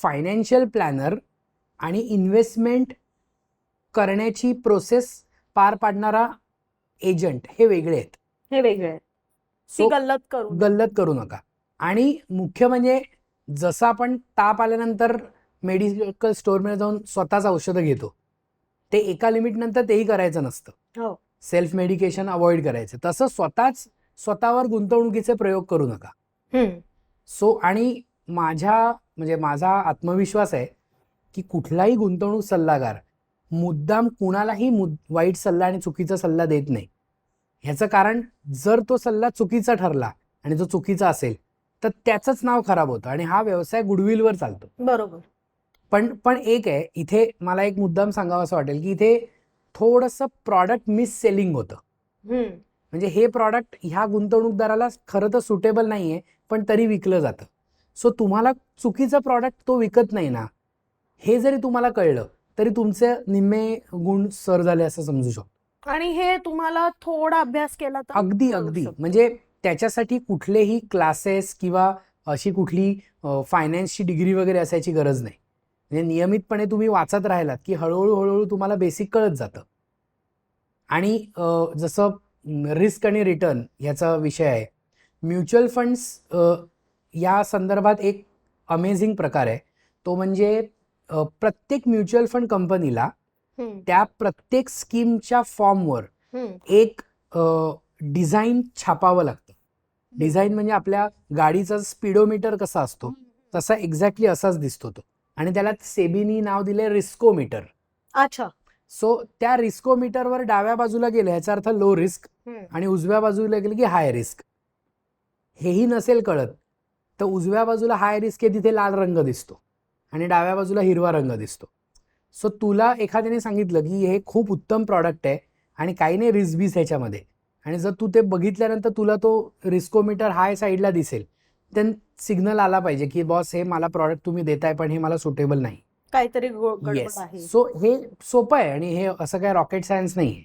Financial planar आणि investment करण्याची process पार पाडणारा एजंट हे वेगळे आहेत. हे वेगळे आहेत. ती सो गल्लत करू नये. गल्लत करू नका. आणि मुख्य म्हणजे जसं आपण ताप आल्यानंतर मेडिकल स्टोअरमध्ये जाऊन स्वतःच औषधं घेतो, ते एका लिमिटनंतर तेही करायचं नसतं. हो. सेल्फ मेडिकेशन अवॉइड करायचं. तसं स्वतःवर गुंतवणुकीचे प्रयोग करू नका. सो आणि माझा आत्मविश्वास आहे की कुठलाही गुंतवणूक सल्लागार मुद्दाम कुणालाही वाईट सल्ला आणि चुकीचा सल्ला देत नाही. ह्याचं कारण जर तो सल्ला चुकीचा ठरला आणि जो चुकीचा असेल तर त्याचंच नाव खराब होतं आणि हा व्यवसाय गुडविलवर चालतो. बरोबर. पण एक आहे, इथे मला एक मुद्दाम सांगावं असं वाटेल की इथे थोडंसं प्रॉडक्ट मिस सेलिंग होतं. म्हणजे हे प्रॉडक्ट ह्या गुंतवणूकदाराला खरं तर सुटेबल नाहीये पण तरी विकलं जातं. सो तुम्हाला चुकीचं प्रॉडक्ट तो विकत नाही ना, हे जरी तुम्हाला कळलं तरी तुमचे निम्मे गुण सर झाले असं समजू शकतो. आणि हे तुम्हाला थोडा अभ्यास केला तर अगदी म्हणजे त्याच्यासाठी कुठलेही क्लासेस किंवा अशी कुठली फायनान्सची डिग्री वगैरे असायची गरज नाही. म्हणजे नियमितपणे तुम्ही वाचत राहिलात की हळूहळू तुम्हाला बेसिक कळत जातं. आणि जसं रिस्क आणि रिटर्न ह्याचा विषय आहे, म्युच्युअल फंड्स या संदर्भात एक अमेझिंग प्रकार आहे. तो म्हणजे प्रत्येक म्युच्युअल फंड कंपनीला त्या प्रत्येक स्कीमच्या फॉर्मवर एक डिझाईन छापावं लागतं. डिझाईन म्हणजे आपल्या गाडीचा स्पीडोमीटर कसा असतो तसा एक्झॅक्टली असाच दिसतो तो. आणि त्याला सेबीनी नाव दिले रिस्कोमीटर. अच्छा. सो त्या रिस्कोमीटरवर डाव्या बाजूला गेलं ह्याचा अर्थ लो रिस्क आणि उजव्या बाजूला गेलं की हाय रिस्क. हेही नसेल कळत तर उजव्या बाजूला हाय रिस्क आहे तिथे लाल रंग दिसतो आणि डाव्या बाजूला हिरवा रंग दिसतो. सो तुला एखाद्याने सांगितलं की हे खूप उत्तम प्रॉडक्ट आहे आणि काही नाही रिस्क बीस ह्याच्यामध्ये, आणि जर तू ते बघितल्यानंतर तुला तो रिस्कोमीटर हाय साईडला दिसेल तर सिग्नल आला पाहिजे की बॉस हे मला प्रॉडक्ट तुम्ही देताय पण हे मला सुटेबल नाही, काहीतरी गडबड आहे. सो हे सोपं आहे आणि हे असं काय रॉकेट सायन्स नाही आहे.